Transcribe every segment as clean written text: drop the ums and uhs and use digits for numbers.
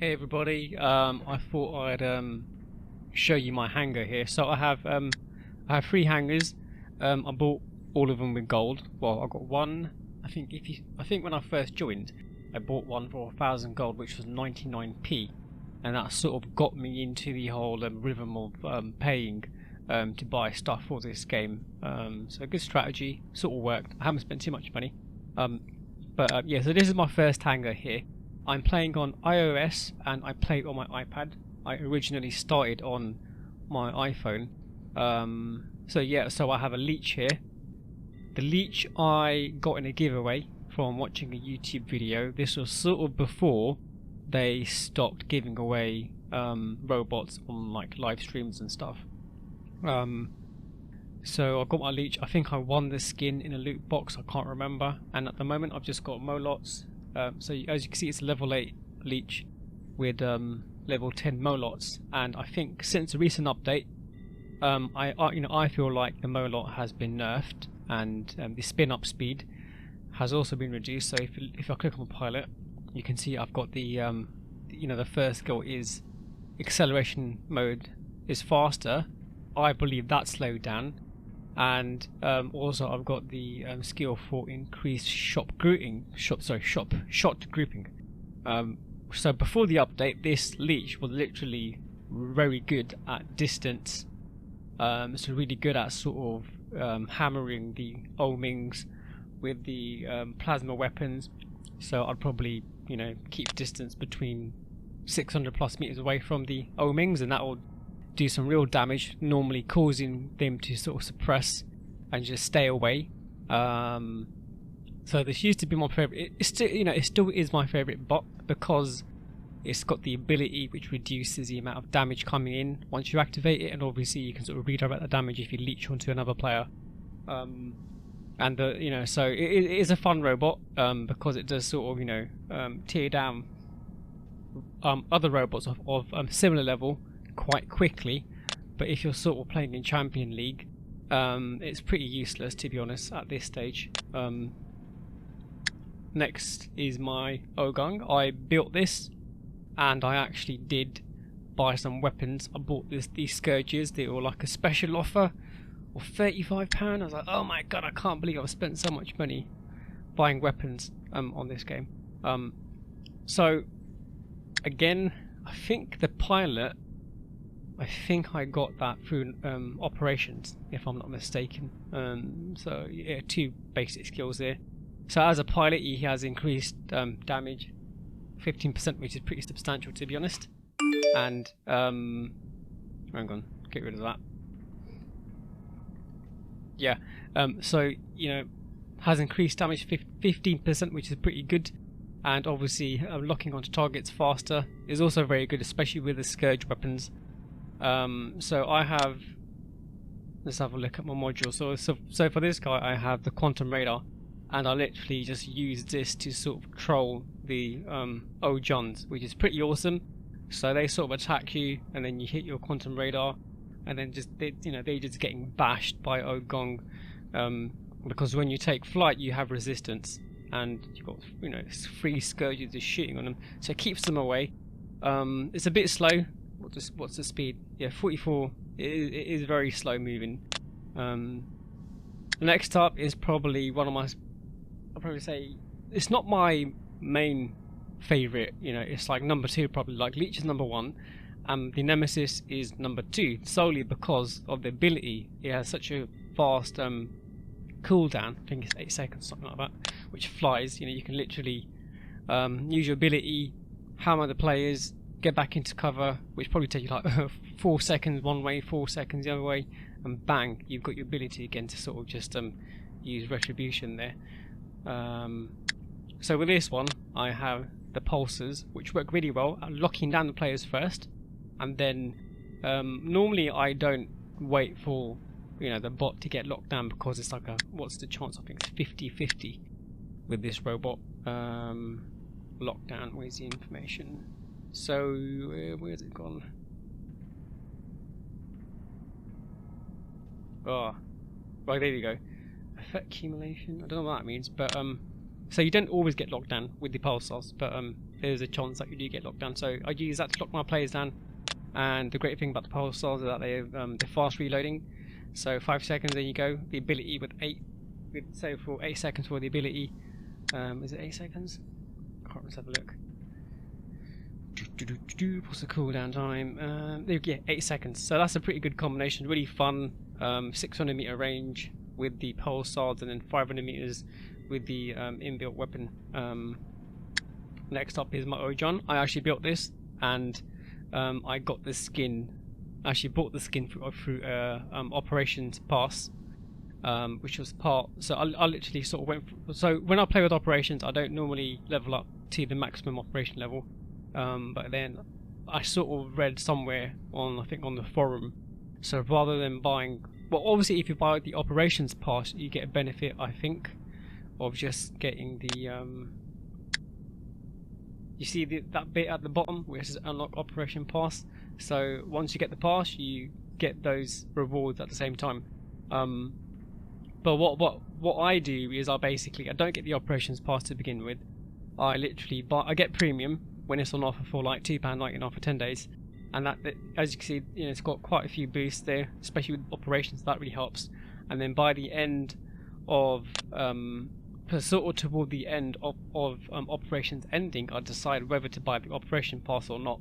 Hey everybody, I thought I'd show you my hanger here. So I have three hangers. I bought all of them with gold. Well, I got one. I think when I first joined, I bought one for 1,000 gold, which was 99p, and that sort of got me into the whole rhythm of paying to buy stuff for this game. So a good strategy, sort of worked. I haven't spent too much money. Yeah, so this is my first hanger here. I'm playing on iOS and I play on my iPad. I originally started on my iPhone. So I have a leech here. The leech I got in a giveaway from watching a YouTube video. This was sort of before they stopped giving away robots on like live streams and stuff. So I got my leech. I think I won the skin in a loot box. I can't remember. And at the moment I've just got Molots. As you can see, it's a level 8 leech with level 10 Molots, and I think since the recent update, I feel like the Molot has been nerfed, and the spin up speed has also been reduced. So if I click on pilot, you can see I've got the the first skill is acceleration mode is faster. I believe that's slowed down. And also I've got the skill for increased shot grouping. So before the update, this leech was literally very good at distance. So really good at sort of hammering the Omings with the plasma weapons. So I'd probably keep distance between 600 plus meters away from the Omings, and that will do some real damage, normally causing them to sort of suppress and just stay away. So this used to be my favorite. It still is my favorite bot because it's got the ability which reduces the amount of damage coming in once you activate it, and obviously you can sort of redirect the damage if you leech onto another player. So it is a fun robot because it does sort of tear down other robots of similar level quite quickly. But if you're sort of playing in Champion League, it's pretty useless, to be honest, at this stage. Next is my Ogung. I built this, and I actually did buy some weapons. I bought these Scourges. They were like a special offer of £35. I was like, oh my god, I can't believe I've spent so much money buying weapons on this game. So again, I think the pilot, I think I got that through operations, if I'm not mistaken. So yeah, two basic skills there. So as a pilot, he has increased damage 15%, which is pretty substantial, to be honest. And hang on, get rid of that. Yeah. Has increased damage 15%, which is pretty good. And obviously, locking onto targets faster is also very good, especially with the Scourge weapons. So I have, let's have a look at my module. So for this guy, I have the Quantum Radar, and I literally just use this to sort of troll the O-Johns, which is pretty awesome. So they sort of attack you, and then you hit your Quantum Radar, and then they're just getting bashed by Ogong, because when you take flight, you have resistance, and you've got three Scourges just shooting on them, so it keeps them away. It's a bit slow. What's the speed? Yeah, 44. It is very slow moving. Next up is probably one of my. I'll probably say it's not my main favorite. It's like number 2 probably. Like Leech is number 1, and the Nemesis is number 2, solely because of the ability. It has such a fast cooldown. I think it's 8 seconds, something like that, which flies. You can literally use your ability, hammer the players, get back into cover, which probably take you like 4 seconds one way, 4 seconds the other way, and bang, you've got your ability again to sort of just use retribution there. So with this one, I have the pulsers, which work really well at locking down the players first, and then normally I don't wait for the bot to get locked down, because it's like what's the chance? I think it's 50-50 with this robot. Lockdown, where's the information? So where's it gone? Oh, right, there we go. Effect accumulation. I don't know what that means, but so you don't always get locked down with the pulsars, but there's a chance that you do get locked down. So I use that to lock my players down. And the great thing about the pulsars is that they're fast reloading. So 5 seconds, there you go. The ability so for 8 seconds for the ability. Is it 8 seconds? I can't. Let's have a look. What's the cooldown time? Yeah, 8 seconds. So that's a pretty good combination. Really fun. 600 meter range with the pulsars, and then 500 meters with the inbuilt weapon. Next up is my Ojon. I actually built this, and I got the skin. I actually bought the skin through Operations Pass, which was part. So I literally sort of went. So when I play with Operations, I don't normally level up to the maximum operation level. But then I sort of read somewhere on, I think on the forum, so rather than buying, well, obviously if you buy the Operations Pass you get a benefit, I think, of just getting the you see that bit at the bottom where it says unlock Operation Pass. So once you get the pass you get those rewards at the same time. But what I do is I don't get the Operations Pass to begin with. I literally I get premium when it's on offer for like £2.99 for 10 days, and that, as you can see, you know, it's got quite a few boosts there, especially with operations. That really helps. And then by the end of sort of toward the end of operations ending, I decide whether to buy the operation pass or not.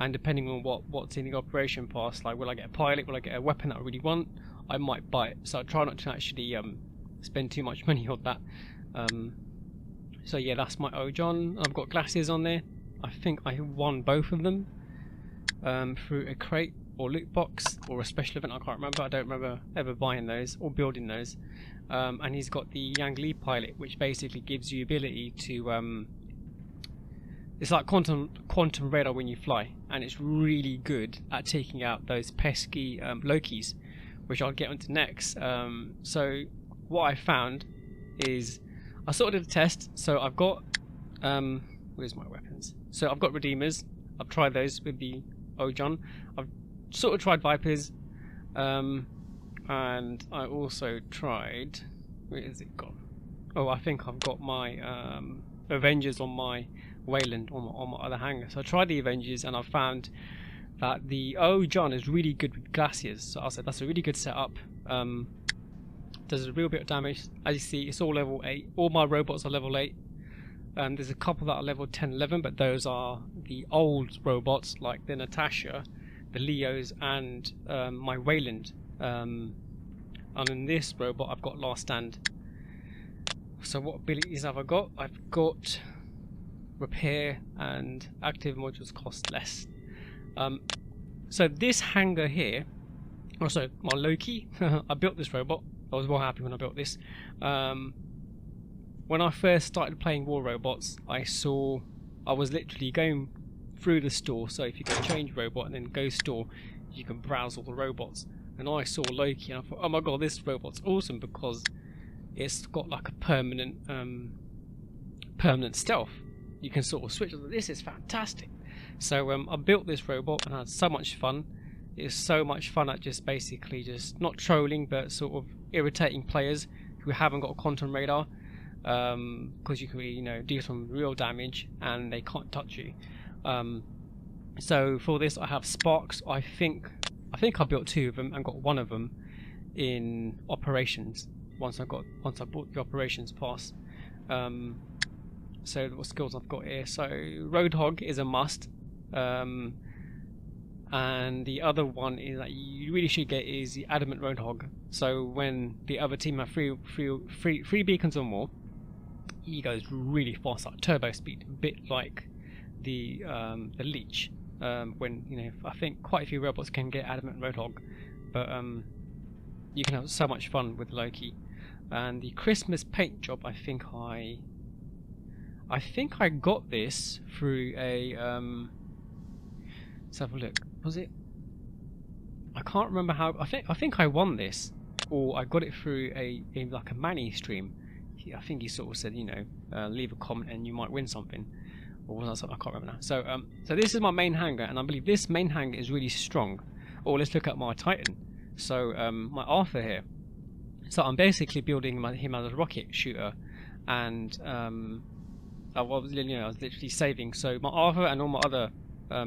And depending on what's in the operation pass, like will I get a pilot, will I get a weapon that I really want, I might buy it. So I try not to actually spend too much money on that. So yeah, that's my Ojon. I've got glasses on there. I think I won both of them through a crate or loot box or a special event. I can't remember. I don't remember ever buying those or building those. And he's got the Yang Li pilot, which basically gives you ability to it's like quantum radar when you fly, and it's really good at taking out those pesky Lokis, which I'll get onto next. So what I found is I sort of did a test. So I've got where's my weapons? So I've got Redeemers. I've tried those with the Ojon. I've sort of tried Vipers, and I also tried. Where is it gone? Oh, I think I've got my Avengers on my Wayland on my other hangar. So I tried the Avengers, and I found that the Ojon is really good with Glaciers. So I said that's a really good setup. Does a real bit of damage. As you see, it's all level 8. All my robots are level 8. There's a couple that are level 10, 11, but those are the old robots, like the Natasha, the Leos, and my Wayland. And in this robot, I've got Last Stand. So what abilities have I got? I've got Repair, and active modules cost less. So this hangar here, also my Loki, I built this robot. I was well happy when I built this. When I first started playing War Robots, I was literally going through the store. So if you go change robot and then go store, you can browse all the robots. And I saw Loki and I thought, oh my god, this robot's awesome because it's got like a permanent stealth. You can sort of switch. This is fantastic. So I built this robot and I had so much fun. It's so much fun at just basically just not trolling, but sort of irritating players who haven't got a quantum radar, because you can, you know, do some real damage and they can't touch you. So for this, I have Sparks. I think I built 2 of them and got 1 of them in operations. Once I bought the Operations Pass. So what skills I've got here? So Roadhog is a must. And the other one is that you really should get is the Adamant Roadhog. So when the other team have three beacons or more, he goes really fast, like turbo speed, a bit like the Leech. When, you know, I think quite a few robots can get Adamant Roadhog, but you can have so much fun with Loki. And the Christmas paint job, I think I got this through a let's have a look. Was it? I can't remember how. I think I won this, or I got it through like a Manny stream. I think he sort of said, you know, leave a comment and you might win something, or was that something? I can't remember now. So so this is my main hangar, and I believe this main hangar is really strong. Or let's look at my Titan. So my Arthur here. So I'm basically building him as a rocket shooter, and I was literally saving. So my Arthur and all my other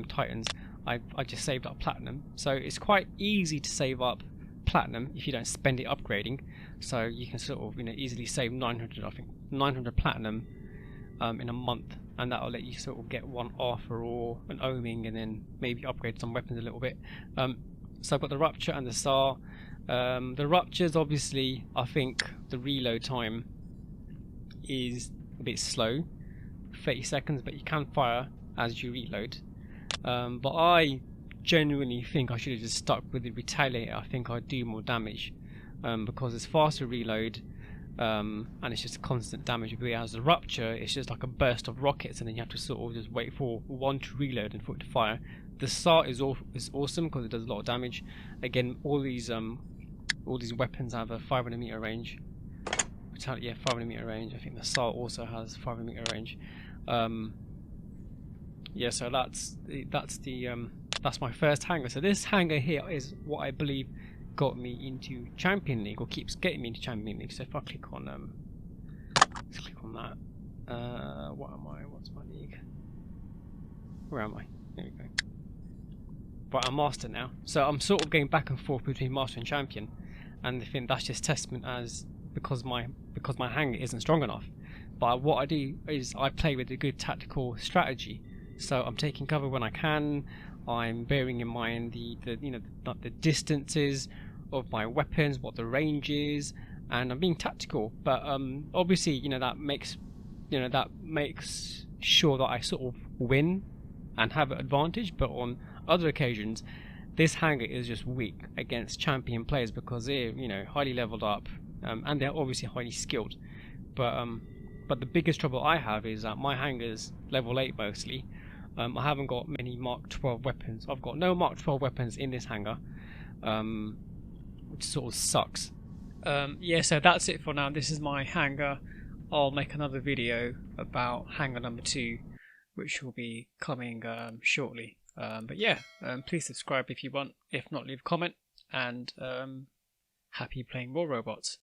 Titans, I just saved up platinum. So it's quite easy to save up platinum if you don't spend it upgrading. So you can sort of easily save 900, I think 900 platinum in a month, and that'll let you sort of get one Arthur or an Oming, and then maybe upgrade some weapons a little bit. So I've got the Rupture and the Star. The Ruptures, obviously, I think the reload time is a bit slow, 30 seconds, but you can fire as you reload. But I genuinely think I should have just stuck with the Retaliator. I think I'd do more damage because it's faster reload, and it's just constant damage. Whereas the Rupture, it's just like a burst of rockets, and then you have to sort of just wait for one to reload and for it to fire. The Star is awesome because it does a lot of damage. Again, all these weapons have a 500 meter range. Yeah, 500 meter range. I think the Star also has 500 meter range. Yeah, so that's my first hangar. So this hangar here is what I believe got me into Champion League, or keeps getting me into Champion League. So if I click on let's click on that. What am I? What's my league? Where am I? There we go. Right, I'm Master now. So I'm sort of going back and forth between Master and Champion, and I think that's just testament as because my hangar isn't strong enough. But what I do is I play with a good tactical strategy. So I'm taking cover when I can. I'm bearing in mind the distances of my weapons, what the range is, and I'm being tactical. But obviously, that makes sure that I sort of win and have an advantage. But on other occasions, this hangar is just weak against champion players because they're highly leveled up, and they're obviously highly skilled. But the biggest trouble I have is that my hangar's level 8 mostly. I haven't got many Mark 12 weapons. I've got no Mark 12 weapons in this hangar, which sort of sucks. Yeah, so that's it for now. This is my hangar. I'll make another video about hangar number 2, which will be coming shortly. But yeah, please subscribe if you want. If not, leave a comment. And happy playing War Robots.